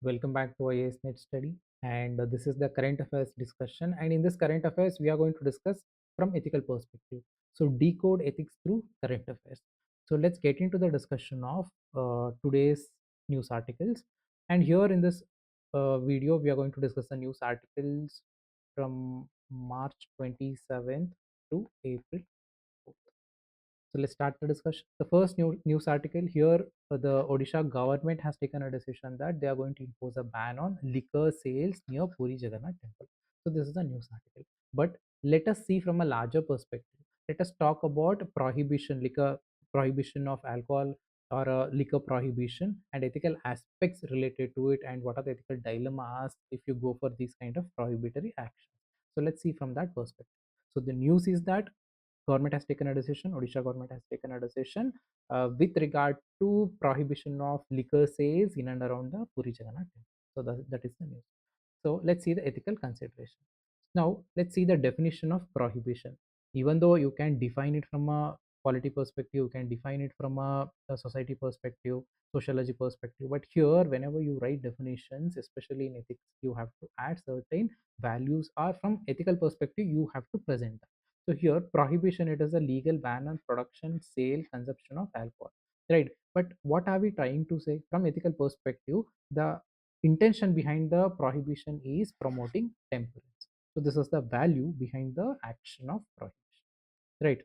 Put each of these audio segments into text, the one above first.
Welcome back to IAS Net Study. And this is the current affairs discussion. And in this current affairs, we are going to discuss from ethical perspective. So decode ethics through current affairs. So let's get into the discussion of today's news articles. And here in this video, we are going to discuss the news articles from March 27th to April 4th. So let's start the discussion. The first news article here, the Odisha government has taken a decision that they are going to impose a ban on liquor sales near Puri Jagannath temple. So this is a news article. But let us see from a larger perspective. Let us talk about prohibition, liquor prohibition of alcohol or liquor prohibition and ethical aspects related to it, and what are the ethical dilemmas if you go for these kind of prohibitory actions. So let's see from that perspective. So the news is that government has taken a decision, Odisha government has taken a decision with regard to prohibition of liquor sales in and around the Puri Jagannath temple. So that is the news. So let's see the ethical consideration. Now let's see the definition of prohibition. Even though you can define it from a quality perspective, you can define it from a society perspective, sociology perspective, but here whenever you write definitions, especially in ethics, you have to add certain values, or from ethical perspective you have to present them. So here prohibition, it is a legal ban on production, sale, consumption of alcohol, right? But what are we trying to say from ethical perspective? The intention behind the prohibition is promoting temperance. So this is the value behind the action of prohibition, right?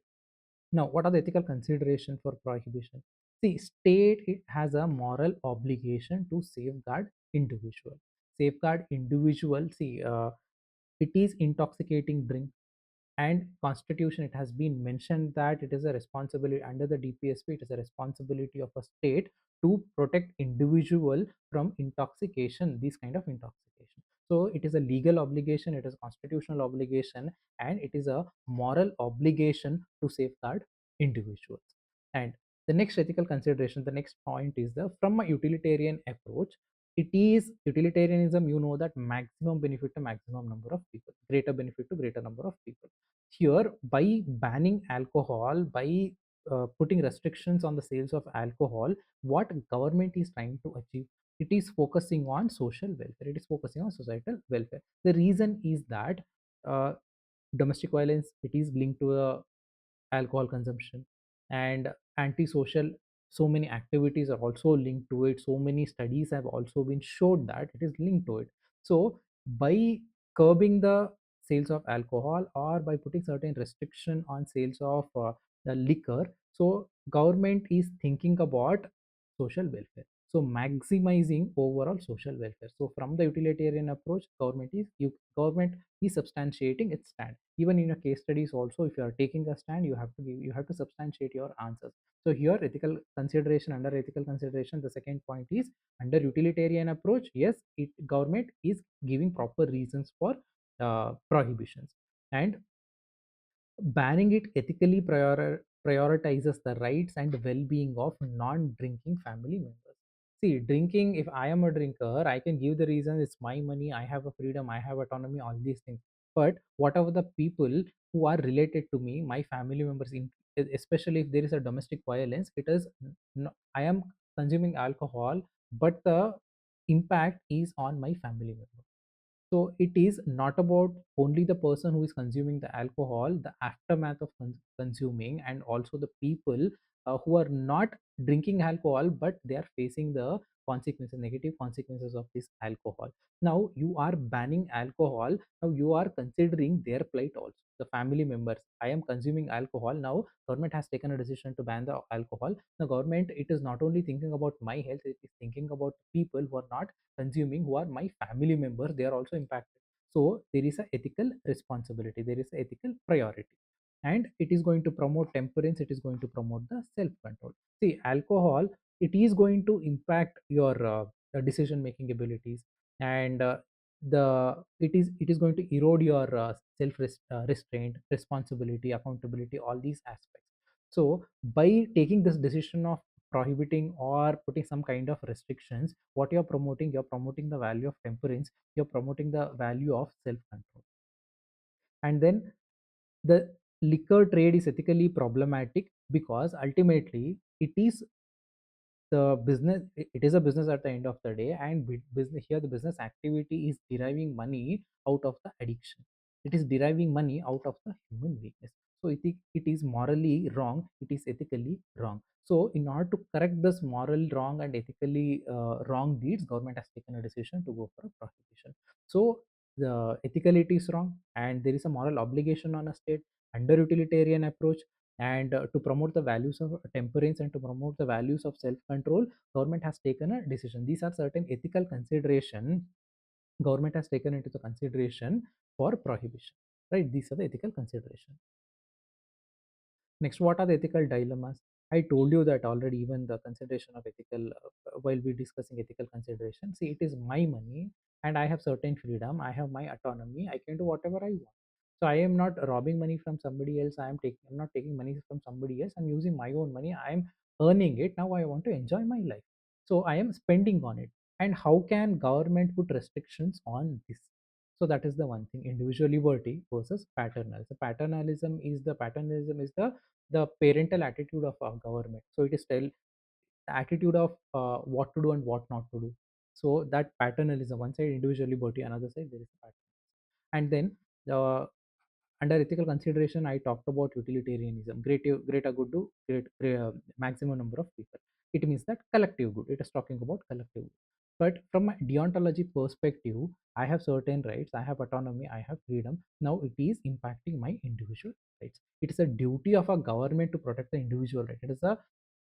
Now, what are the ethical consideration for prohibition? See, state, it has a moral obligation to safeguard individual. Safeguard individual. See, it is intoxicating drink, and constitution, it has been mentioned that it is a responsibility under the DPSP, it is a responsibility of a state to protect individual from intoxication, this kind of intoxication. So it is a legal obligation, it is a constitutional obligation, and it is a moral obligation to safeguard individuals. And the next ethical consideration, the next point is the from a utilitarian approach, it is utilitarianism, you know, that maximum benefit to maximum number of people, greater benefit to greater number of people. Here, by banning alcohol, by putting restrictions on the sales of alcohol, what government is trying to achieve? It is focusing on social welfare, it is focusing on societal welfare. The reason is that uh, domestic violence, it is linked to a alcohol consumption, and antisocial, so many activities are also linked to it, so many studies have also been showed that it is linked to it. So by curbing the sales of alcohol, or by putting certain restriction on sales of the liquor, so government is thinking about social welfare, so maximizing overall social welfare. So from the utilitarian approach, government is substantiating its stand. Even in your case studies also, if you are taking a stand, you have to substantiate your answers. So here, ethical consideration, under ethical consideration, the second point is under utilitarian approach, yes, it government is giving proper reasons for prohibitions, and banning it ethically prioritizes the rights and well-being of non-drinking family members. See, drinking, if I am a drinker, I can give the reason, it's my money, I have a freedom, I have autonomy, all these things. But whatever the people who are related to me, my family members, especially if there is a domestic violence, it is I am consuming alcohol, but the impact is on my family member. So it is not about only the person who is consuming the alcohol, the aftermath of consuming, and also the people who are not drinking alcohol, but they are facing the consequences, negative consequences of this alcohol. Now you are banning alcohol. Now you are considering their plight also. The family members. I am consuming alcohol. Now government has taken a decision to ban the alcohol. The government, it is not only thinking about my health, it is thinking about people who are not consuming, who are my family members, they are also impacted. So there is a ethical responsibility, there is a ethical priority, and it is going to promote temperance, it is going to promote the self control. See, alcohol, it is going to impact your decision making abilities, and it is going to erode your self restraint, responsibility, accountability, all these aspects. So by taking this decision of prohibiting or putting some kind of restrictions, what you're promoting the value of temperance, you're promoting the value of self control. And then the liquor trade is ethically problematic because ultimately it is the business, it is a business at the end of the day, and business here, the business activity is deriving money out of the addiction. It is deriving money out of the human weakness. So it is morally wrong, it is ethically wrong. So in order to correct this moral wrong and ethically wrong deeds, government has taken a decision to go for a prohibition. So the ethically it is wrong, and there is a moral obligation on a state under utilitarian approach, and to promote the values of temperance and to promote the values of self control, government has taken a decision. These are certain ethical consideration government has taken into the consideration for prohibition, right? These are the ethical consideration. Next, what are the ethical dilemmas? I told you that already. Even the consideration of ethical, while we discussing ethical consideration, see, it is my money and I have certain freedom, I have my autonomy, I can do whatever I want. So I am not robbing money from somebody else, I'm not taking money from somebody else, I'm using my own money, I'm earning it. Now I want to enjoy my life, so I am spending on it. And how can government put restrictions on this? So that is the one thing, individual liberty versus paternalism. Paternalism is the parental attitude of our government. So it is tell the attitude of what to do and what not to do. So that paternalism, one side individual liberty, another side there is paternalism. And then the under ethical consideration, I talked about utilitarianism, greater good to maximum number of people. It means that collective good. It is talking about collective good. But from a deontology perspective, I have certain rights, I have autonomy, I have freedom. Now it is impacting my individual rights. It is a duty of a government to protect the individual right. It is a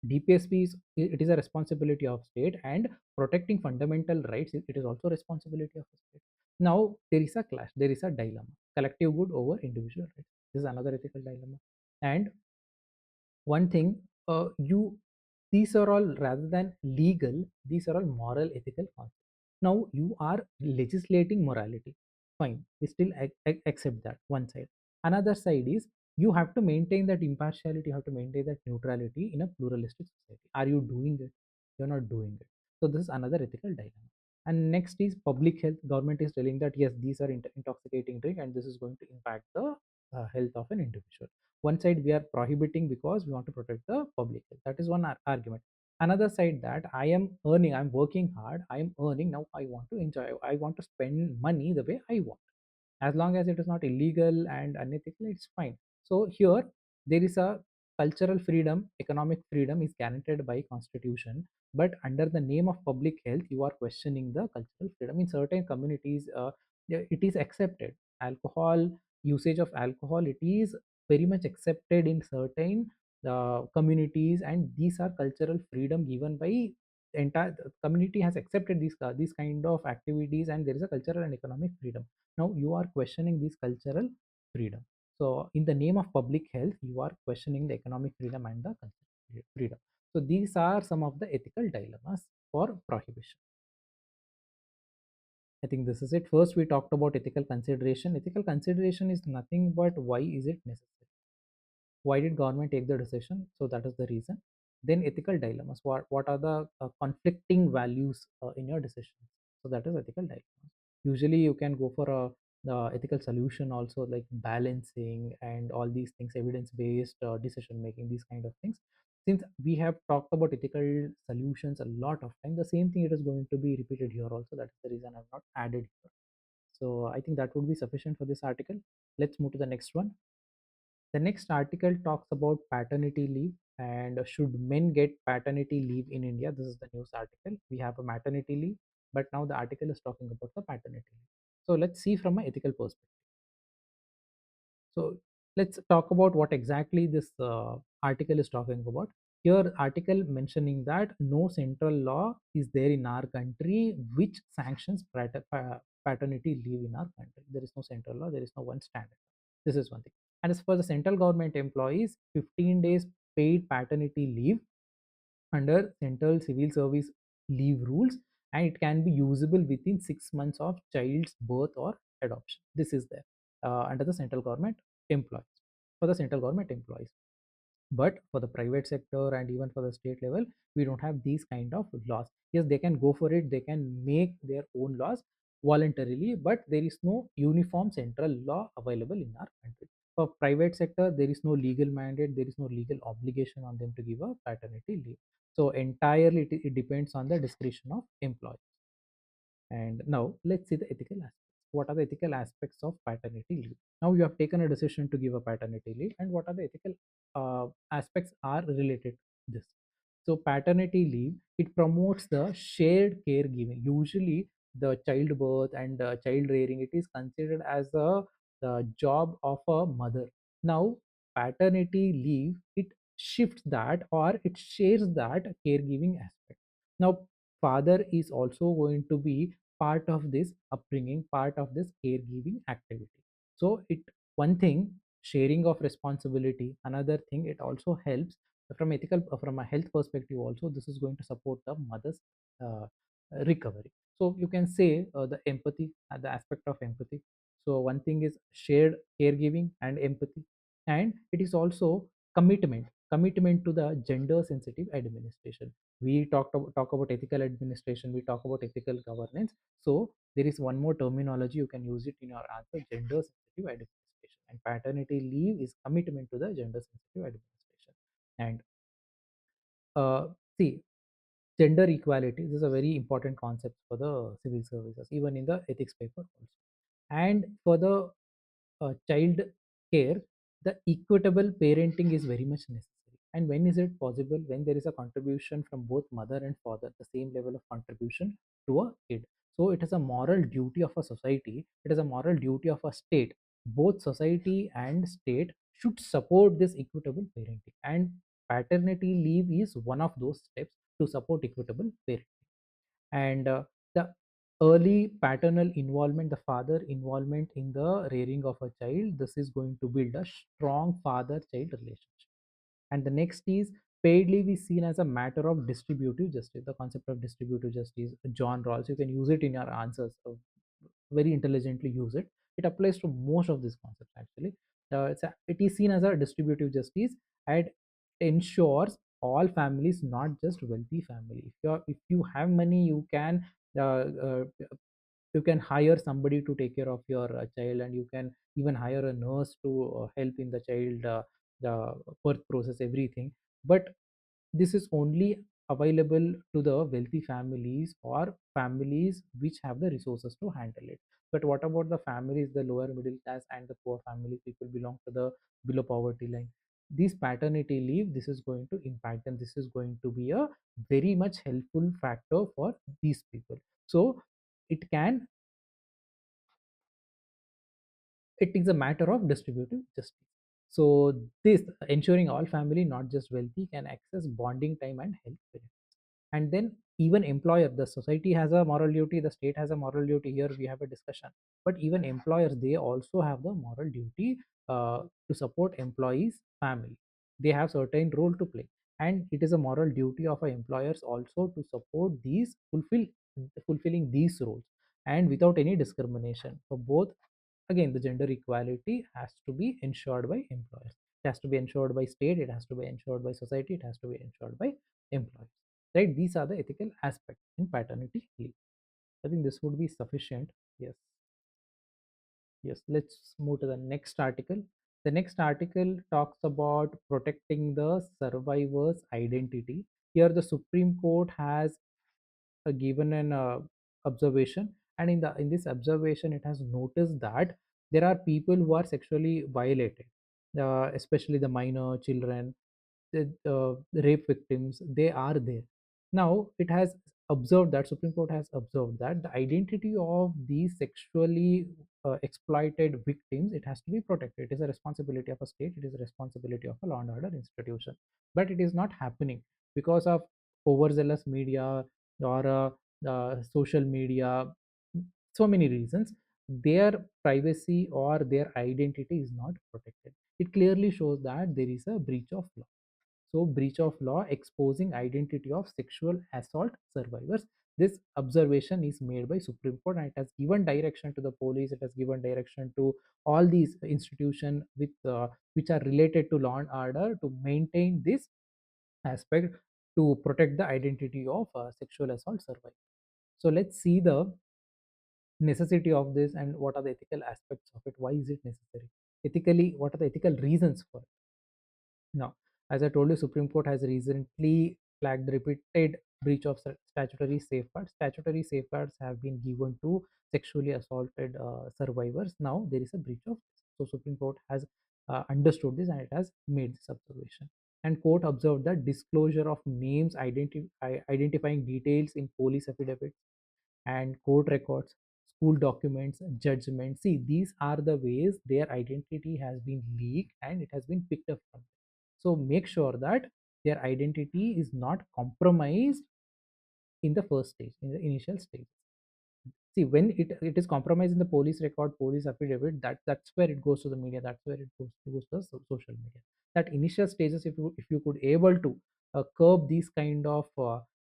DPSP is, it is a responsibility of state, and protecting fundamental rights, it is also responsibility of the state. Now there is a clash, there is a dilemma, collective good over individual rights. This is another ethical dilemma. And one thing, you these are all, rather than legal, these are all moral ethical concepts. Now you are legislating morality, fine, we still accept that one side. Another side is, you have to maintain that impartiality, you have to maintain that neutrality in a pluralistic society. Are you doing it? You're not doing it. So this is another ethical dilemma. And next is public health. Government is telling that yes, these are intoxicating drink and this is going to impact the health of an individual. One side we are prohibiting because we want to protect the public health. That is one argument. Another side, that I am earning, I'm working hard, I am earning, now I want to enjoy, I want to spend money the way I want. As long as it is not illegal and unethical, it's fine. So here there is a cultural freedom, economic freedom is guaranteed by constitution, but under the name of public health you are questioning the cultural freedom. In certain communities, it is accepted. Alcohol, usage of alcohol, it is very much accepted in certain communities, and these are cultural freedom given by entire the community has accepted these kind of activities, and there is a cultural and economic freedom. Now you are questioning this cultural freedom. So in the name of public health, you are questioning the economic freedom and the cultural freedom. So these are some of the ethical dilemmas for prohibition. I think this is it. First, we talked about ethical consideration. Ethical consideration is nothing but why is it necessary? Why did government take the decision? So that is the reason. Then ethical dilemmas. What are the conflicting values in your decision? So that is ethical dilemmas. Usually you can go for a ethical solution also, like balancing and all these things, evidence based decision making, these kind of things. Since we have talked about ethical solutions a lot of time, the same thing it is going to be repeated here also. That's the reason I've not added here. So I think that would be sufficient for this article. Let's move to the next one. The next article talks about paternity leave, and should men get paternity leave in India? This is the news article. We have a maternity leave, but now the article is talking about the paternity leave. So let's see from an ethical perspective. So let's talk about what exactly this article is talking about. Here, article mentioning that no central law is there in our country which sanctions paternity leave in our country. There is no central law. There is no one standard. This is one thing. And as for the central government employees, 15 days paid paternity leave under central civil service leave rules, and it can be usable within 6 months of child's birth or adoption. This is there under the central government employees, for the central government employees. But for the private sector and even for the state level, we don't have these kind of laws. Yes, they can go for it, they can make their own laws voluntarily, but there is no uniform central law available in our country. for private sector, there is no legal mandate, there is no legal obligation on them to give a paternity leave. So entirely it depends on the discretion of employer. And now let's see the ethical aspects. What are the ethical aspects of paternity leave? Now you have taken a decision to give a paternity leave, and what are the ethical aspects are related to this? So paternity leave, it promotes the shared caregiving. Usually, the childbirth and child rearing, it is considered as the job of a mother. Now paternity leave, it shifts that, or it shares that caregiving aspect. Now father is also going to be part of this upbringing, part of this caregiving activity. So it, one thing, sharing of responsibility, another thing, it also helps from ethical, from a health perspective also, this is going to support the mother's uh, recovery. So you can say the empathy, the aspect of empathy. So one thing is shared caregiving and empathy, and it is also commitment to the gender sensitive administration. We talk about ethical administration, we talk about ethical governance. So there is one more terminology, you can use it in your answer: gender sensitive administration. And paternity leave is commitment to the gender sensitive administration. And see, gender equality, this is a very important concept for the civil services, even in the ethics paper also. And for the child care, the equitable parenting is very much necessary. And when is it possible? When there is a contribution from both mother and father, the same level of contribution to a kid. So it is a moral duty of a society, it is a moral duty of a state. Both society and state should support this equitable parenting, and paternity leave is one of those steps to support equitable parenting. And the early paternal involvement, the father involvement in the rearing of a child, this is going to build a strong father child relationship. And the next is paid leave is seen as a matter of distributive justice. The concept of distributive justice, John Rawls, you can use it in your answers, very intelligently use it. It applies to most of these concepts actually. It is seen as a distributive justice, and ensures all families, not just wealthy family. If you have money, uh, uh, you can hire somebody to take care of your child, and you can even hire a nurse to help in the child the birth process, everything. But this is only available to the wealthy families, or families which have the resources to handle it. But what about the families, the lower middle class and the poor families, people belong to the below poverty line? This paternity leave, this is going to impact them, this is going to be a very much helpful factor for these people. So it can, it is a matter of distributive justice. So this ensuring all family, not just wealthy, can access bonding time and health benefits. And then even employer, the society has a moral duty, the state has a moral duty, here we have a discussion. But even employers, they also have the moral duty to support employees family. They have certain role to play, and it is a moral duty of our employers also to support these, fulfilling these roles, and without any discrimination. For both, again, the gender equality has to be ensured by employers, it has to be ensured by state, it has to be ensured by society, it has to be ensured by employers, right? These are the ethical aspects in paternity leave. I think this would be sufficient. Yes. Yes, let's move to the next article. The next article talks about protecting the survivor's identity. Here the Supreme Court has given an observation, and in this observation it has noticed that there are people who are sexually violated, especially the minor children, the rape victims, they are there. Now it has observed that, Supreme Court has observed that the identity of these sexually exploited victims, it has to be protected. It is a responsibility of a state, it is a responsibility of a law and order institution. But it is not happening because of overzealous media, or social media, so many reasons. Their privacy or their identity is not protected. It clearly shows that there is a breach of law. So breach of law exposing identity of sexual assault survivors. This observation is made by Supreme Court, and it has given direction to the police, it has given direction to all these institutions with which are related to law and order, to maintain this aspect, to protect the identity of sexual assault survivors. So let's see the necessity of this, and what are the ethical aspects of it, why is it necessary. ethically, what are the ethical reasons for it? Now, as I told you, Supreme Court has recently flagged repeated breach of statutory safeguards. Statutory safeguards have been given to sexually assaulted survivors. Now there is a breach of this. So Supreme Court has understood this and it has made this observation. And court observed that disclosure of names, identifying details in police affidavits and court records, school documents, judgments. See, these are the ways their identity has been leaked and it has been picked up from them. So make sure that their identity is not compromised in the first stage, in the initial stage. See, when it is compromised in the police record, police affidavit, that's where it goes to the media, that's where it goes to the social media. That initial stages, if you could able to curb these kind of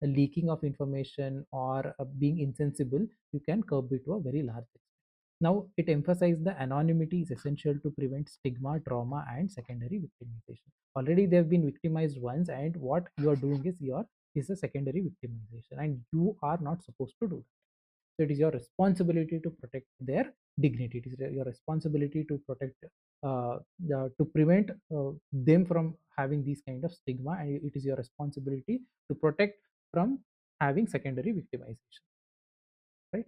leaking of information or being insensible, you can curb it to a very large extent. Now it emphasized the anonymity is essential to prevent stigma, trauma, and secondary victimization. Already they have been victimized once, and what you are doing is a secondary victimization, and you are not supposed to do. So it is your responsibility to protect their dignity. It is your responsibility to protect, to prevent them from having these kind of stigma, and it is your responsibility to protect from having secondary victimization. Right.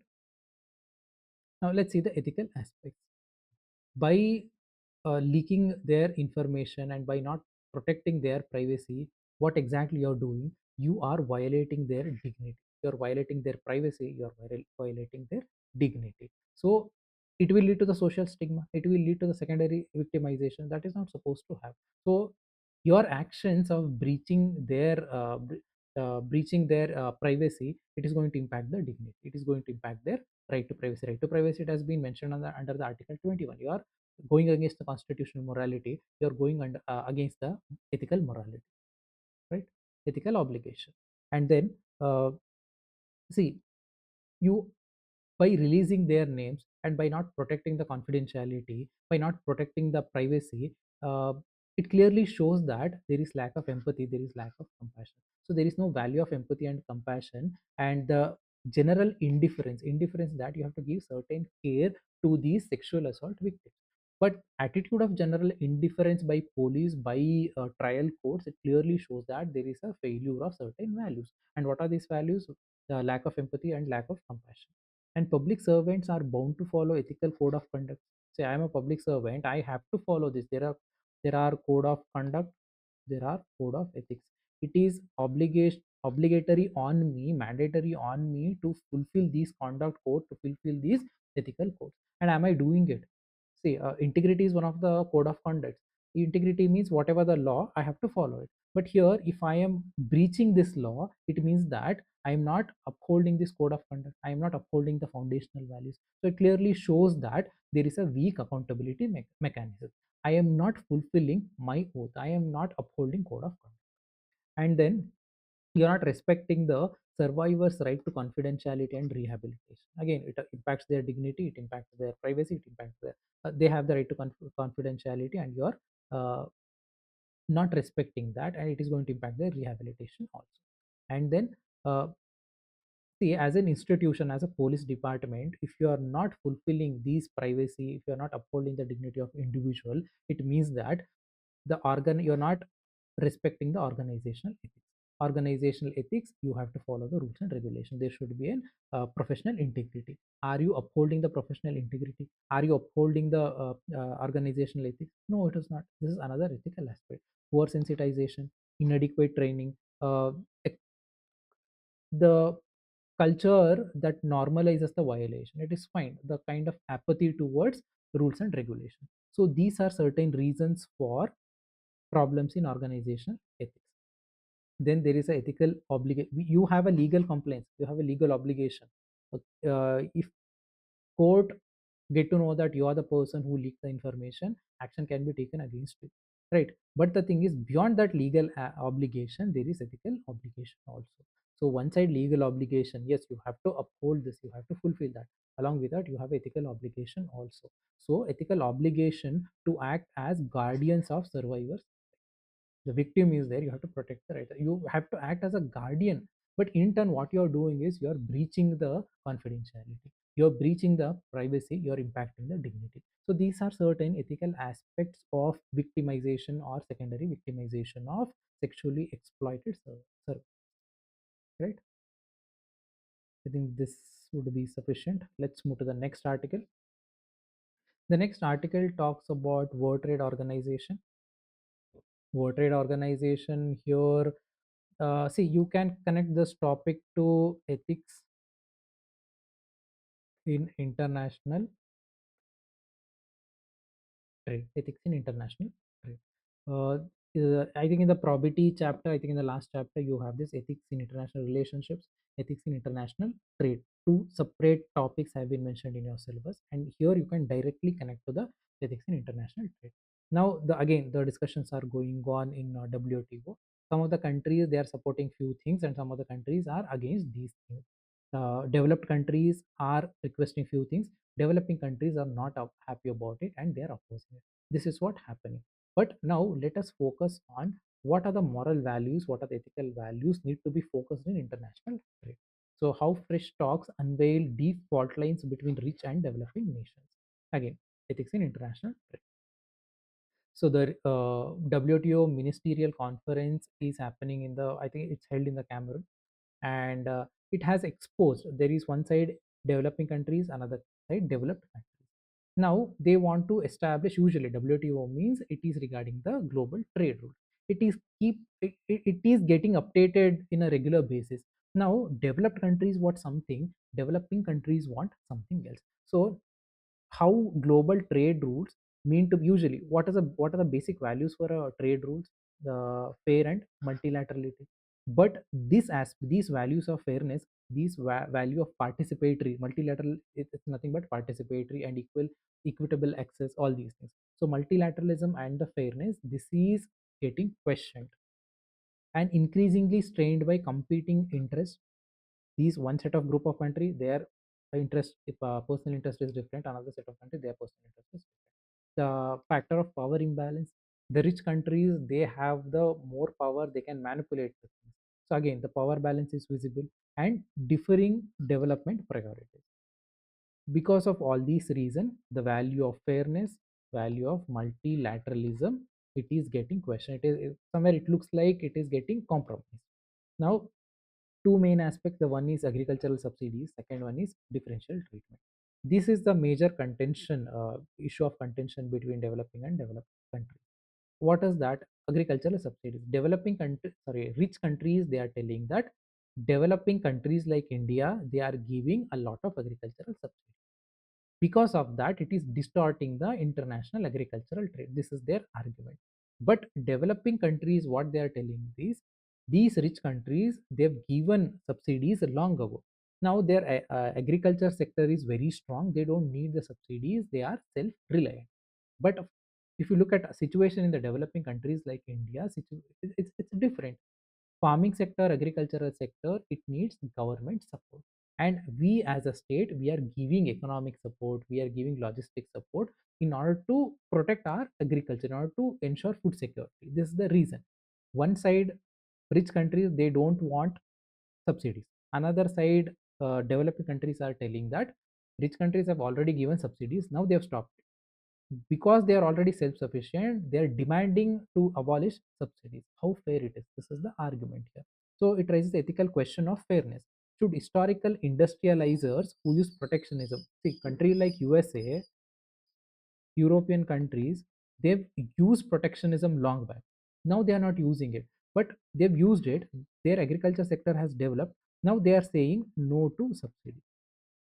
Now let's see the ethical aspects. By leaking their information and by not protecting their privacy, what exactly you're doing, you are violating their dignity, you're violating their privacy, you're violating their dignity. So it will lead to the social stigma, it will lead to the secondary victimization that is not supposed to have. So your actions of breaching their privacy, it is going to impact the dignity, it is going to impact their right to privacy. Right to privacy, it has been mentioned under the article 21. You are going against the constitutional morality, you are going against the ethical morality, right? Ethical obligation. And then see, you, by releasing their names and by not protecting the confidentiality, by not protecting the privacy, uh, it clearly shows that there is lack of empathy, there is lack of compassion. So there is no value of empathy and compassion, and the general indifference that you have to give certain care to these sexual assault victims. But attitude of general indifference by police, by trial courts, it clearly shows that there is a failure of certain values. And what are these values? The lack of empathy and lack of compassion. And public servants are bound to follow ethical code of conduct. Say I am a public servant, I have to follow this. There are code of conduct, there are code of ethics. It is obligatory on me, mandatory on me to fulfill these conduct code, to fulfill these ethical codes. And am I doing it? See, integrity is one of the code of conduct. Integrity means whatever the law, I have to follow it. But here, if I am breaching this law, it means that I am not upholding this code of conduct. I am not upholding the foundational values. So it clearly shows that there is a weak accountability mechanism. I am not fulfilling my oath. I am not upholding code of conduct. And then you're not respecting the survivor's right to confidentiality and rehabilitation. Again, it impacts their dignity, it impacts their privacy, it impacts their they have the right to confidentiality, and you're uh, not respecting that, and it is going to impact their rehabilitation also. And then uh, see, as an institution, as a police department, if you are not fulfilling these privacy, if you are not upholding the dignity of individual, it means that you're not respecting the organizational ethics. Organizational ethics, you have to follow the rules and regulations. There should be an professional integrity. Are you upholding the professional integrity? Are you upholding the organizational ethics? No, it is not. This is another ethical aspect. Poor sensitization, inadequate training, uh, the culture that normalizes the violation, it is fine. The kind of apathy towards rules and regulation. So these are certain reasons for problems in organizational ethics. Then there is a ethical obligation. You have a legal complaint, you have a legal obligation. If court get to know that you are the person who leaked the information, action can be taken against you, right? But the thing is, beyond that legal obligation, there is ethical obligation also. So one side legal obligation, yes, you have to uphold this, you have to fulfill that. Along with that, you have ethical obligation also. So ethical obligation to act as guardians of survivors. The victim is there, you have to protect the right, you have to act as a guardian. But in turn, what you're doing is you're breaching the confidentiality, you're breaching the privacy, you're impacting the dignity. So these are certain ethical aspects of victimization or secondary victimization of sexually exploited service, right? I think this would be sufficient. Let's move to the next article. The next article talks about World Trade Organization. World Trade Organization here, see, you can connect this topic to ethics in international trade. Ethics in international trade. Uh, I think in the probity chapter, I think in the last chapter, you have this ethics in international relationships, ethics in international trade. Two separate topics have been mentioned in your syllabus, and here you can directly connect to the ethics in international trade. Now, again, the discussions are going on in WTO. Some of the countries they are supporting few things, and some of the countries are against these things. Developed countries are requesting few things. Developing countries are not happy about it, and they are opposing it. This is what happening. But now let us focus on what are the moral values, what are the ethical values need to be focused in international trade. So how fresh talks unveil deep fault lines between rich and developing nations. Again, ethics in international trade. So the WTO ministerial conference is happening in the, I think it's held in the Cameroon, and it has exposed there is one side developing countries, another side developed countries. Now they want to establish, usually WTO means it is regarding the global trade rules. It is getting updated in a regular basis. Now developed countries want something, developing countries want something else. So how global trade rules mean to, usually what are the basic values for a trade rules? The fair and multilaterality. But these values of fairness, these value of participatory multilateral, it's nothing but participatory and equitable access, all these things. So multilateralism and the fairness, this is getting questioned and increasingly strained by competing interests. These one set of group of country, their interest, if personal interest is different, another set of country, their personal interest is different. The factor of power imbalance, the rich countries, they have the more power, they can manipulate the things. So again, the power balance is visible, and differing development priorities. Because of all these reasons, the value of fairness, value of multilateralism, it is getting questioned. Somewhere it looks like it is getting compromised. Now, two main aspects: the one is agricultural subsidies, second one is differential treatment. This is the major contention, issue of contention between developing and developed countries. What is that? Agricultural subsidies, developing country, sorry, rich countries, they are telling that developing countries like India, they are giving a lot of agricultural subsidies. Because of that, it is distorting the international agricultural trade. This is their argument. But developing countries, what they are telling is, these rich countries, they've given subsidies long ago. Now their agriculture sector is very strong, they don't need the subsidies, they are self reliant. But if you look at a situation in the developing countries like India, it's different. Farming sector, agricultural sector, it needs government support. And we as a state, we are giving economic support, we are giving logistic support in order to protect our agriculture, in order to ensure food security. This is the reason. One side, rich countries, they don't want subsidies. Another side, developing countries are telling that rich countries have already given subsidies, now they have stopped. Because they are already self-sufficient, they are demanding to abolish subsidies. How fair it is? This is the argument here. So it raises the ethical question of fairness. Should historical industrializers who use protectionism, see, country like USA, European countries, they've used protectionism long back. Now they are not using it, but they've used it. Their agriculture sector has developed. Now they are saying no to subsidies.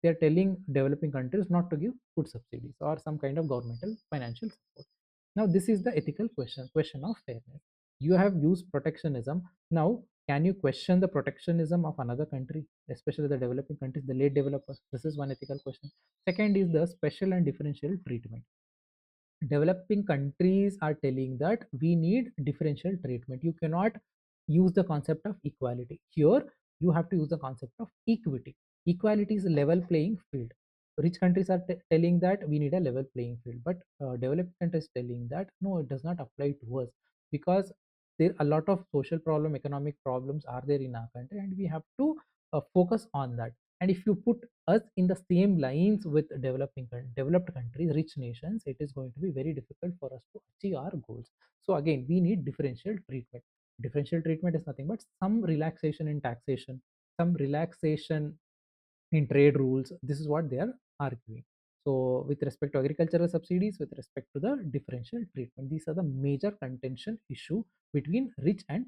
They are telling developing countries not to give food subsidies or some kind of governmental financial support. Now this is the ethical question of fairness. You have used protectionism. Now can you question the protectionism of another country, especially the developing countries, the late developers? This is one ethical question. Second is the special and differential treatment. Developing countries are telling that we need differential treatment. You cannot use the concept of equality here. You have to use the concept of equity. Equality is a level playing field. Rich countries are telling that we need a level playing field, but developed countries telling that no, it does not apply to us, because there a lot of social problem, economic problems are there in our country, and we have to focus on that. And if you put us in the same lines with developed countries, rich nations, it is going to be very difficult for us to achieve our goals. So again, we need differential treatment. Differential treatment is nothing but some relaxation in taxation, some relaxation in trade rules. This is what they are arguing. So with respect to agricultural subsidies, with respect to the differential treatment, these are the major contention issue between rich and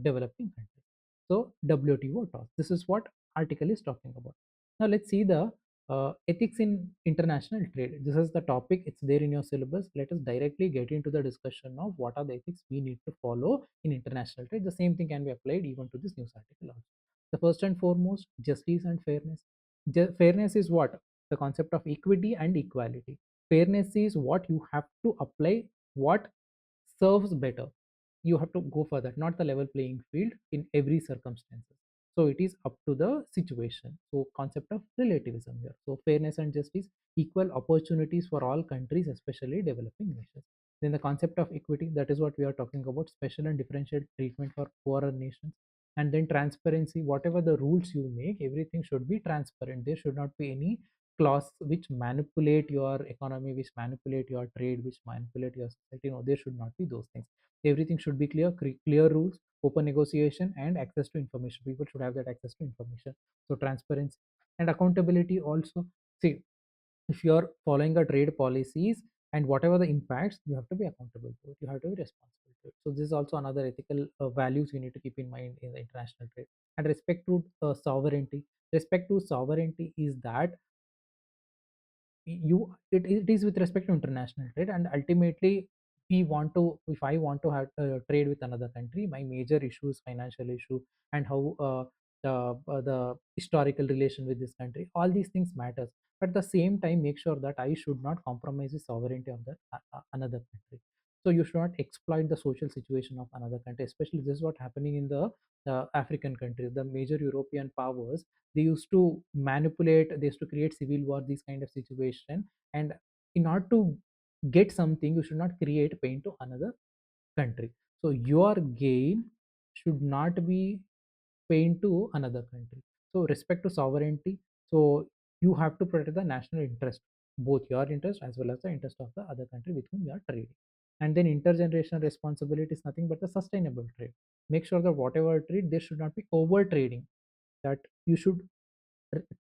developing countries. So WTO talks, this is what article is talking about. Now let's see the ethics in international trade. This is the topic, it's there in your syllabus. Let us directly get into the discussion of what are the ethics we need to follow in international trade. The same thing can be applied even to this news article also. The first and foremost, justice and fairness. Fairness is what? The concept of equity and equality. Fairness is what you have to apply, what serves better. You have to go for that, not the level playing field in every circumstances. So it is up to the situation. So concept of relativism here. So fairness and justice, equal opportunities for all countries, especially developing nations. Then the concept of equity, that is what we are talking about, special and differential treatment for poorer nations. And then transparency, whatever the rules you make, everything should be transparent. There should not be any clause which manipulate your economy, which manipulate your trade, which manipulate your society. No, there should not be those things. Everything should be clear, clear rules, open negotiation, and access to information. People should have that access to information. So transparency and accountability also. See, if you're following the trade policies and whatever the impacts, you have to be accountable to it, you have to be responsible to it. So this is also another ethical values you need to keep in mind in the international trade. And respect to sovereignty. Respect to sovereignty is that it is with respect to international trade, and ultimately we want to, if I want to have trade with another country, my major issue is financial issue, and how the historical relation with this country, all these things matters. But at the same time, make sure that I should not compromise the sovereignty of the another country. So you should not exploit the social situation of another country, especially this is what happening in the African countries. The major European powers, they used to manipulate, they used to create civil war, this kind of situation. And in order to get something, you should not create pain to another country. So your gain should not be pain to another country. So respect to sovereignty. So you have to protect the national interest, both your interest as well as the interest of the other country with whom you are trading. And then intergenerational responsibility is nothing but the sustainable trade. Make sure that whatever trade, there should not be over trading, that you should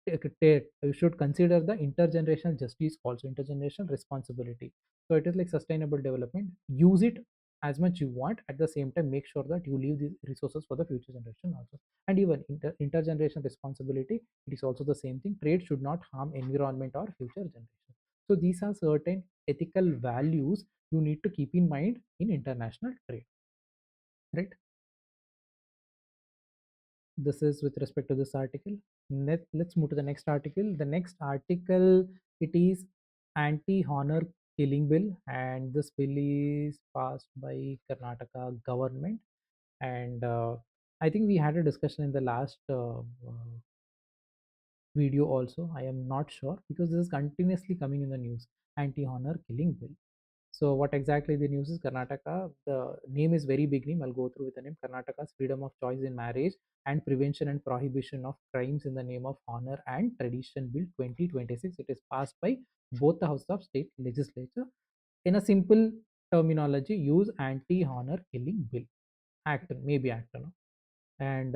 you should consider the intergenerational justice, also intergenerational responsibility. So it is like sustainable development. Use it as much you want, at the same time make sure that you leave these resources for the future generation also. And even intergenerational responsibility, it is also the same thing. Trade should not harm environment or future generation. So these are certain ethical values you need to keep in mind in international trade, right? This is with respect to this article. Let's move to the next article. The next article, it is anti-honor killing bill, and this bill is passed by Karnataka government. And I think we had a discussion in the last video also. I am not sure because this is continuously coming in the news. Anti-honor killing bill. So what exactly the news is? Karnataka, the name is very big name. I'll go through with the name. Karnataka's Freedom of Choice in Marriage and Prevention and Prohibition of Crimes in the Name of Honor and Tradition Bill 2026. It is passed by both the House of State Legislature. In a simple terminology, use anti-honor killing bill. Act, maybe act, no? And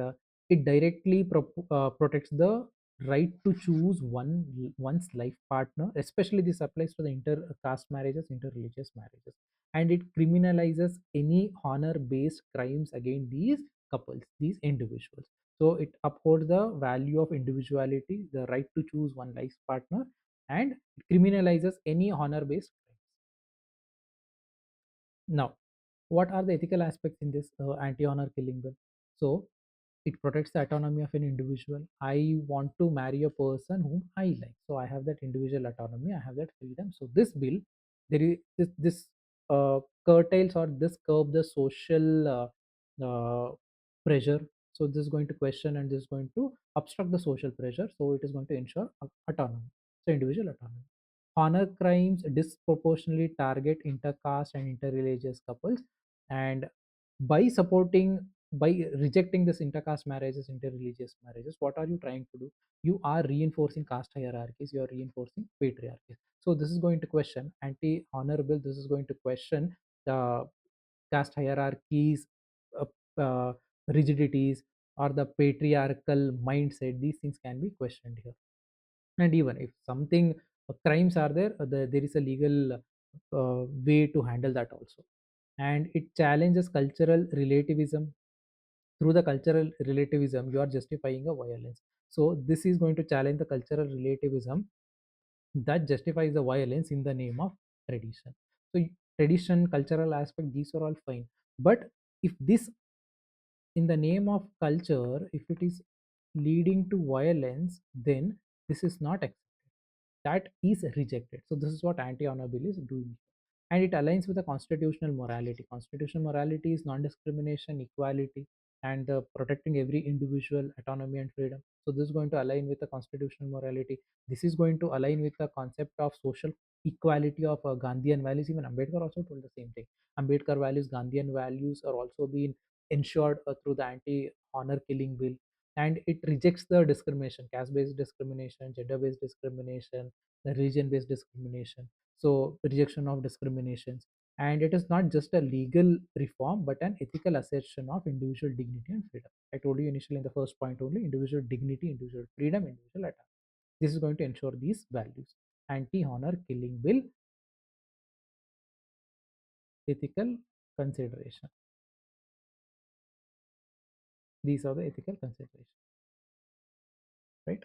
it directly protects the right to choose one's life partner. Especially this applies to the inter-caste marriages, inter-religious marriages. And it criminalizes any honor based crimes against these couples, these individuals. So it upholds the value of individuality, the right to choose one life partner, and it criminalizes any honor based crimes. Now, what are the ethical aspects in this anti-honor killing bill? So it protects the autonomy of an individual. I want to marry a person whom I like, so I have that individual autonomy, I have that freedom. So this bill, there is this curtails, or this curb the social pressure. So this is going to question, and this is going to obstruct the social pressure. So it is going to ensure autonomy, so individual autonomy. Honor crimes disproportionately target intercaste and interreligious couples, and by supporting, by rejecting this intercaste marriages, interreligious marriages, what are you trying to do? You are reinforcing caste hierarchies, you are reinforcing patriarchies. So this is going to question anti honorable, this is going to question the caste hierarchies, uh, uh, rigidities, or the patriarchal mindset. These things can be questioned here. And even if something crimes are there, there is a legal way to handle that also. And it challenges cultural relativism. Through the cultural relativism you are justifying a violence. So this is going to challenge the cultural relativism that justifies the violence in the name of tradition. So tradition, cultural aspect, these are all fine, but if this, in the name of culture, if it is leading to violence, then this is not accepted, that is rejected. So this is what anti-honorable is doing, and it aligns with the constitutional morality. Constitutional morality is non-discrimination, equality, and protecting every individual autonomy and freedom. So this is going to align with the constitutional morality. This is going to align with the concept of social equality of Gandhian values. Even Ambedkar also told the same thing. Ambedkar values, Gandhian values are also being ensured through the anti-honor killing bill, and it rejects the discrimination, caste-based discrimination, gender-based discrimination, the religion-based discrimination. So rejection of discriminations, and it is not just a legal reform but an ethical assertion of individual dignity and freedom. I told you initially in the first point only, individual dignity, individual freedom, individual autonomy. This is going to ensure these values. Anti-honor killing bill, ethical consideration. These are the ethical considerations, right?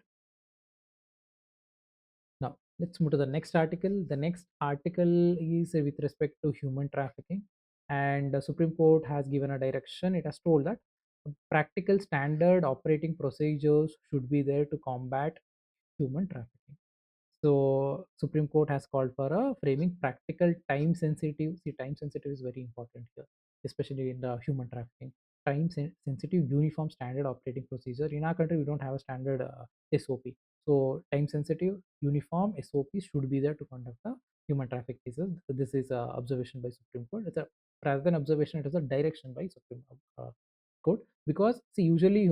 Now, let's move to the next article. The next article is with respect to human trafficking, and the Supreme Court has given a direction. It has told that practical standard operating procedures should be there to combat human trafficking. So Supreme Court has called for a framing practical time sensitive. See, time sensitive is very important here, especially in the human trafficking. Sensitive uniform standard operating procedure. In our country, we don't have a standard SOP. So time sensitive uniform SOP should be there to conduct the human traffic cases. This is a observation by Supreme Court. It's a, rather than observation, it is a direction by Supreme Court, because see, usually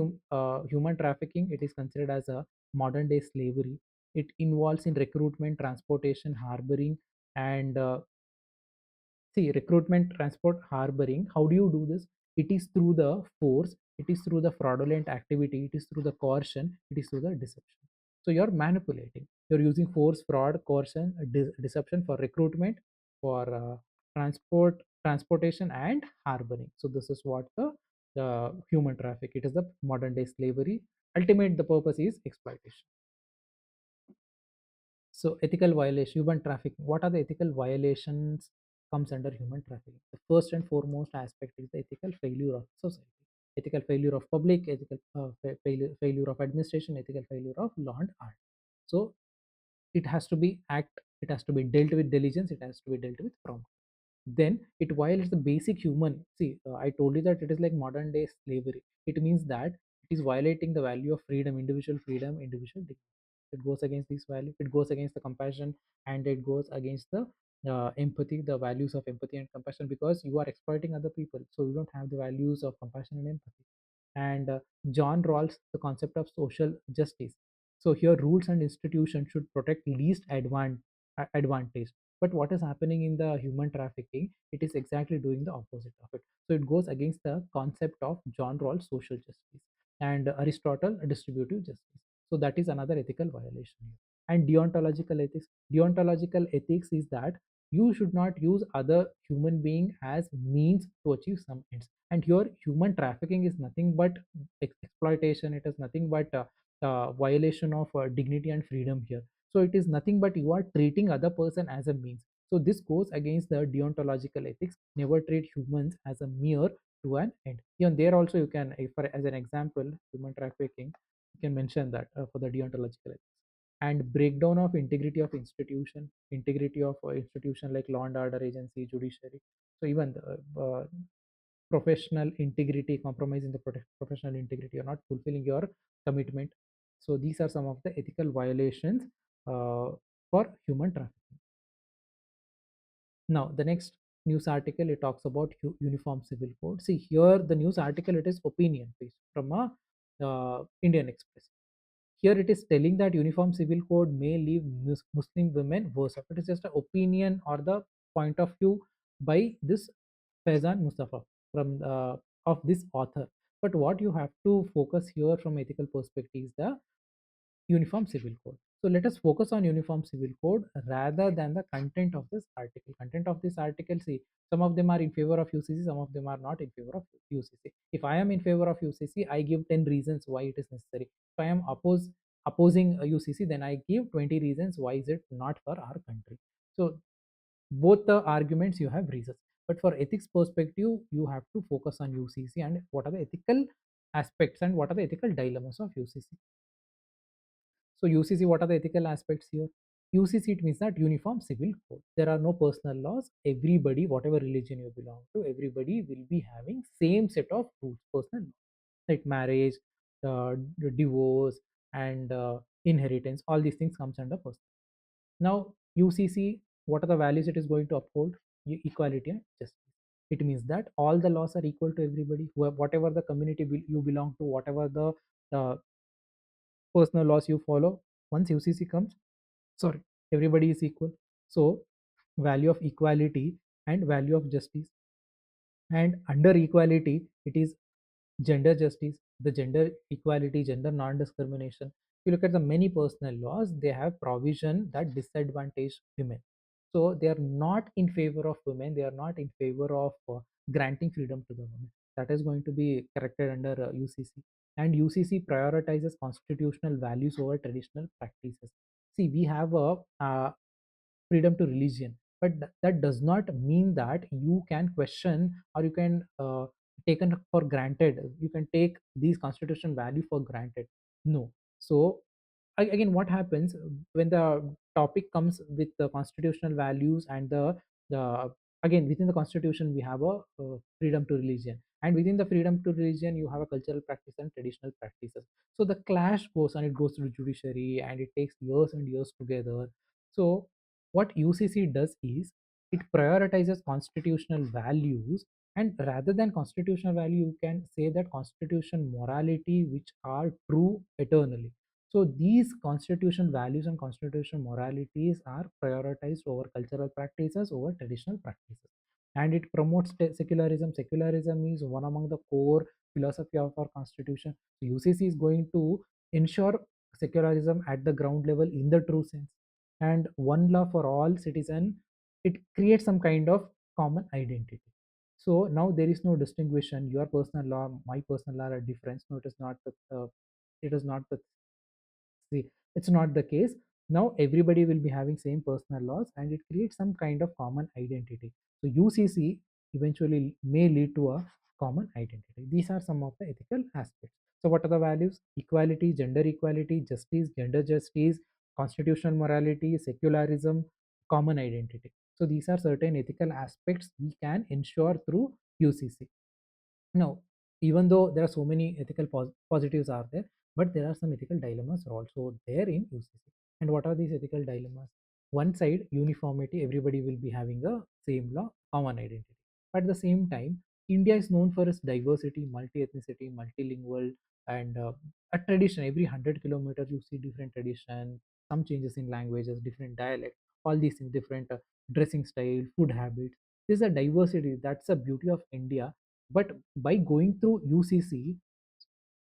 human trafficking, it is considered as a modern day slavery. It involves in recruitment, transportation, harboring, and see, recruitment, transport, harboring. How do you do this? It is through the force, it is through the fraudulent activity, it is through the coercion, it is through the deception. So you're manipulating. You're using force, fraud, coercion, deception for recruitment, for transportation, and harboring. So this is what the human traffic. It is the modern day slavery. Ultimate, the purpose is exploitation. So ethical violation, human trafficking. What are the ethical violations comes under human trafficking? The first and foremost aspect is the ethical failure of society, ethical failure of public, ethical failure of administration, ethical failure of law and order. So it has to be act. It has to be dealt with diligence. It has to be dealt with prompt. Then it violates the basic human. See, I told you that it is like modern day slavery. It means that it is violating the value of freedom, individual dignity. It goes against these values, it goes against the compassion, and it goes against the empathy, the values of empathy and compassion, because you are exploiting other people, so you don't have the values of compassion and empathy. And John Rawls, the concept of social justice. So here rules and institutions should protect least advantage. But what is happening in the human trafficking, it is exactly doing the opposite of it. So it goes against the concept of John Rawls social justice and Aristotle distributive justice. So that is another ethical violation. And deontological ethics is that you should not use other human being as means to achieve some ends. And here human trafficking is nothing but exploitation. It is nothing but violation of dignity and freedom here. So it is nothing but you are treating other person as a means. So this goes against the deontological ethics. Never treat humans as a mere to an end. Even there also you can, if for, as an example, human trafficking, you can mention that for the deontological ethics. And breakdown of integrity of institution like law and order agency, judiciary. So even the professional integrity, compromising the professional integrity, you're not fulfilling your commitment. So these are some of the ethical violations for human trafficking. Now the next news article, it talks about uniform civil code. See here, the news article, it is opinion based from a Indian Express. Here it is telling that uniform civil code may leave Muslim women worse off. It is just an opinion or the point of view by this Faizan Mustafa from of this author. But what you have to focus here from ethical perspective is the uniform civil code. So let us focus on uniform civil code rather than the content of this article. Content of this article, see, some of them are in favor of UCC, some of them are not in favor of UCC. If I am in favor of UCC, I give 10 reasons why it is necessary. If I am opposing UCC, then I give 20 reasons why is it not for our country. So both the arguments you have reasons. But for ethics perspective, you have to focus on UCC and what are the ethical aspects and what are the ethical dilemmas of UCC. So UCC, what are the ethical aspects here? UCC, it means that uniform civil code. There are no personal laws. Everybody, whatever religion you belong to, everybody will be having same set of rules, personal laws, like marriage, divorce, and inheritance. All these things comes under personal. Now UCC, what are the values it is going to uphold? Equality and justice. It means that all the laws are equal to everybody, whatever the community you belong to, whatever the uh, personal laws you follow. Once UCC comes, sorry, everybody is equal. So value of equality and value of justice, and under equality it is gender justice, the gender equality, gender non-discrimination. If you look at the many personal laws, they have provision that disadvantage women. So they are not in favor of women, they are not in favor of granting freedom to the women. That is going to be corrected under UCC. And UCC prioritizes constitutional values over traditional practices. See, we have a freedom to religion, but that does not mean that you can question or you can taken for granted, you can take these constitutional value for granted. No. So again, what happens when the topic comes with the constitutional values and the again, within the constitution we have a freedom to religion, and within the freedom to religion you have a cultural practice and traditional practices. So the clash goes and it goes to the judiciary and it takes years and years together. So what UCC does is it prioritizes constitutional values, and rather than constitutional value, you can say that constitution morality which are true eternally. So these constitutional values and constitutional moralities are prioritized over cultural practices, over traditional practices. And it promotes secularism. Secularism is one among the core philosophy of our constitution. So UCC is going to ensure secularism at the ground level in the true sense. And one law for all citizen, it creates some kind of common identity. So now there is no distinction. Your personal law, my personal law are different. No, it is not the it is not the See, it's not the case. Now everybody will be having same personal laws and it creates some kind of common identity. So UCC eventually may lead to a common identity. These are some of the ethical aspects. So what are the values? Equality, gender equality, justice, gender justice, constitutional morality, secularism, common identity. So these are certain ethical aspects we can ensure through UCC. Now, even though there are so many ethical positives are there, but there are some ethical dilemmas are also there in UCC. And what are these ethical dilemmas? One side, uniformity, everybody will be having a same law, common identity. But at the same time, India is known for its diversity, multi-ethnicity, multilingual, and a tradition. Every 100 kilometers, you see different tradition, some changes in languages, different dialect, all these things, different dressing style, food habits. There's a diversity. That's the beauty of India. But by going through UCC,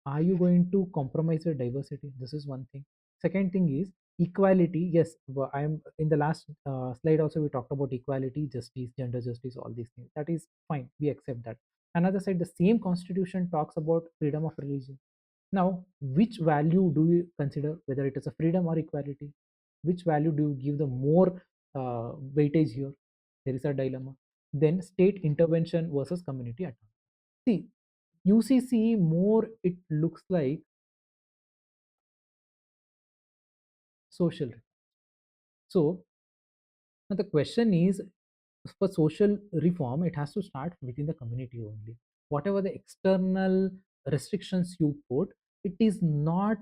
are you going to compromise your diversity? This is one thing. Second thing is equality. Yes, I am in the last slide also we talked about equality, justice, gender justice, all these things. That is fine. We accept that. Another side, the same constitution talks about freedom of religion. Now, which value do you consider, whether it is a freedom or equality? Which value do you give the more weightage here? There is a dilemma. Then state intervention versus community autonomy. See, UCC more it looks like social. So now the question is, for social reform, it has to start within the community only. Whatever the external restrictions you put, it is not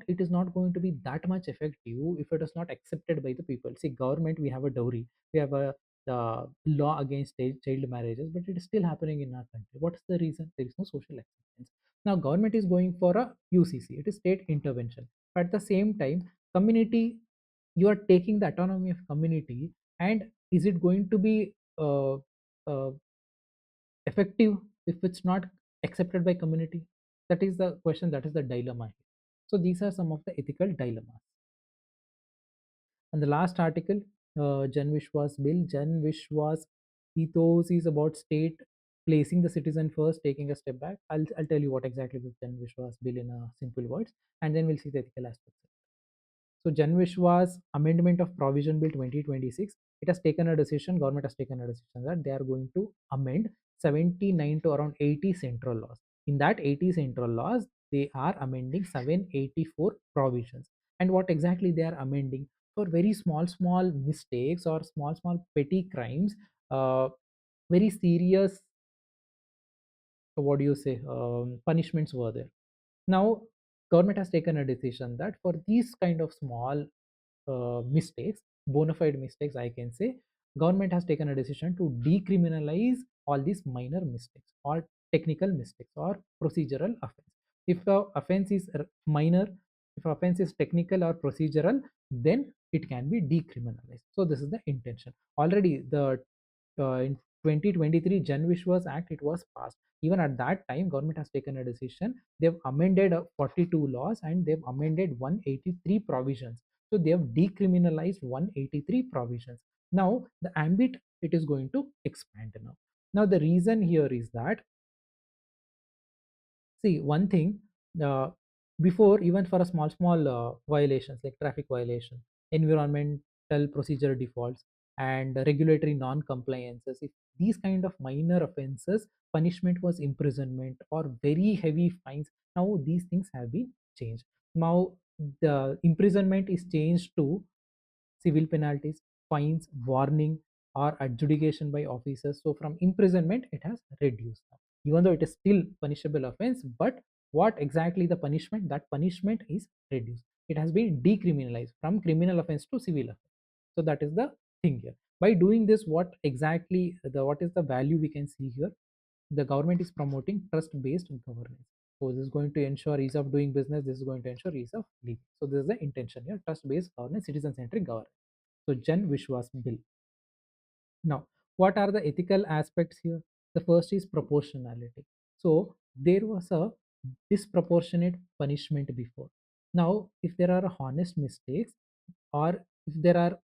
going to be that much effective if it is not accepted by the people. See, government, we have a dowry, we have a law against child marriages, but it is still happening in our country. What is the reason? There is no social acceptance. Now government is going for a UCC, it is state intervention, but at the same time community, you are taking the autonomy of community, and is it going to be uh, effective if it's not accepted by community? That is the question, that is the dilemma here. So these are some of the ethical dilemmas. And the last article, Jan Vishwas bill. Jan Vishwas ethos is about state placing the citizen first, taking a step back. I'll tell you what exactly is Jan Vishwas bill in a simple words, and then we'll see the ethical aspects. So Jan Vishwas Amendment of Provision Bill 2026, it has taken a decision, government has taken a decision that they are going to amend 79 to around 80 central laws. In that 80 central laws, they are amending 784 provisions. And what exactly they are amending? For very small mistakes or small petty crimes, very serious, what do you say, punishments were there. Now government has taken a decision that for these kind of small mistakes, bona fide mistakes, I can say, government has taken a decision to decriminalize all these minor mistakes or technical mistakes or procedural offense. If the offense is minor, if offense is technical or procedural, then it can be decriminalized. So this is the intention. Already the in 2023 Jan Vishwas Act, it was passed. Even at that time, government has taken a decision. They've amended 42 laws and they've amended 183 provisions. So they have decriminalized 183 provisions. Now the ambit, it is going to expand now. Now the reason here is that, see, one thing, uh, before, even for a small violations like traffic violation, environmental procedure defaults, and regulatory non-compliances, if these kind of minor offenses, punishment was imprisonment or very heavy fines. Now these things have been changed. Now the imprisonment is changed to civil penalties, fines, warning, or adjudication by officers. So from imprisonment, it has reduced now. Even though it is still punishable offense, but what exactly the punishment? That punishment is reduced. It has been decriminalized from criminal offense to civil offense. So that is the thing here. By doing this, what is the value we can see here? The government is promoting trust-based governance. So this is going to ensure ease of doing business. This is going to ensure ease of living. So this is the intention here: trust-based governance, citizen-centric governance. So Jan Vishwas bill. Now, what are the ethical aspects here? The first is proportionality. So there was a disproportionate punishment before. Now, if there are honest mistakes or if there are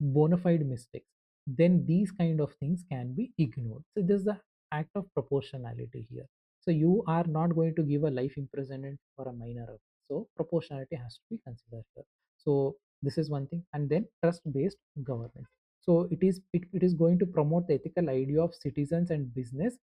bona fide mistakes, then these kind of things can be ignored. So this is the act of proportionality here. So you are not going to give a life imprisonment for a minor offense. So proportionality has to be considered here. So this is one thing. And then trust-based governance. So it is going to promote the ethical idea of citizens and business,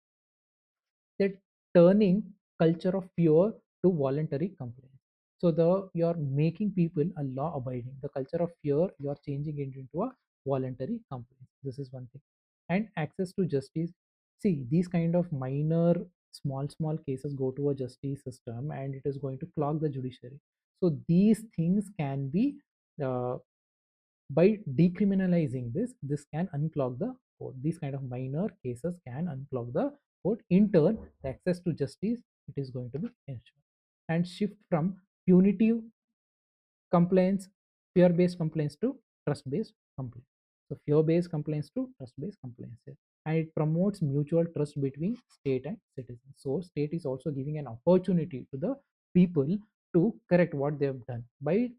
that turning culture of fear to voluntary compliance. So the you're making people a law abiding, the culture of fear, you're changing it into a voluntary compliance. This is one thing. And access to justice. See, these kind of minor small cases go to a justice system and it is going to clog the judiciary. So these things can be, uh, by decriminalizing this can unclog the code. These kind of minor cases can unclog the code. In turn, the access to justice, it is going to be ensured. And shift from punitive complaints, fear-based complaints to trust-based complaints. So fear-based complaints to trust-based complaints here. And it promotes mutual trust between state and citizens. So state is also giving an opportunity to the people to correct what they have done. By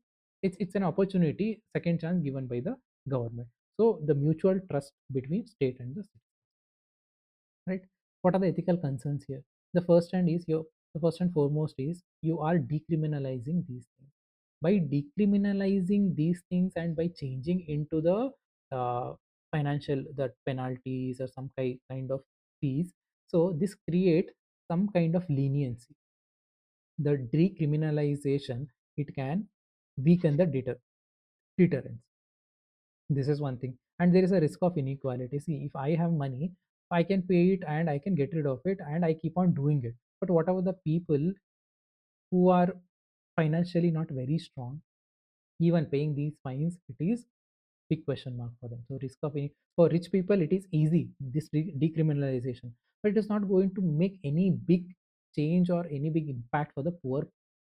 it's an opportunity, second chance given by the government. So the mutual trust between state and the citizen, right? What are the ethical concerns here? The first and foremost is you are decriminalizing these things. By decriminalizing these things and by changing into the financial, that penalties or some kind of fees, so this create some kind of leniency. The decriminalization, it can weaken the deterrence. This is one thing. And there is a risk of inequality. See, if I have money, I can pay it and I can get rid of it and I keep on doing it. But what about the people who are financially not very strong? Even paying these fines, it is big question mark for them. So risk of for rich people it is easy, this decriminalization, but it is not going to make any big change or any big impact for the poor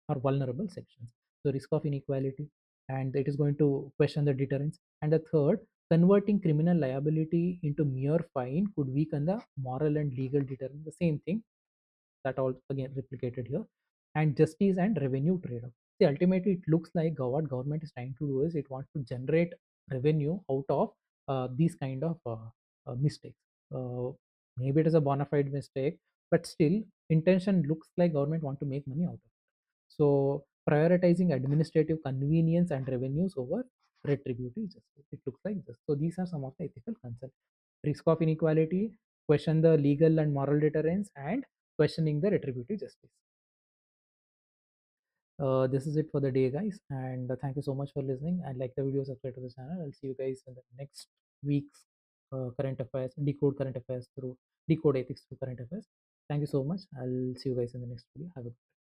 or vulnerable sections. So risk of inequality, and it is going to question the deterrence. And the third, converting criminal liability into mere fine could weaken the moral and legal deterrence. The same thing that all again replicated here. And justice and revenue trade-off. See, ultimately it looks like what government is trying to do is it wants to generate revenue out of these kind of mistakes. uh, Maybe it is a bona fide mistake, but still intention looks like government want to make money out of it. So prioritizing administrative convenience and revenues over retributive justice, it looks like this. So these are some of the ethical concerns: risk of inequality, question the legal and moral deterrence, and questioning the retributive justice. This is it for the day, guys, and thank you so much for listening. And like the video, subscribe to the channel. I'll see you guys in the next week's current affairs, decode current affairs through decode ethics through current affairs. Thank you so much. I'll see you guys in the next video. Have a good day.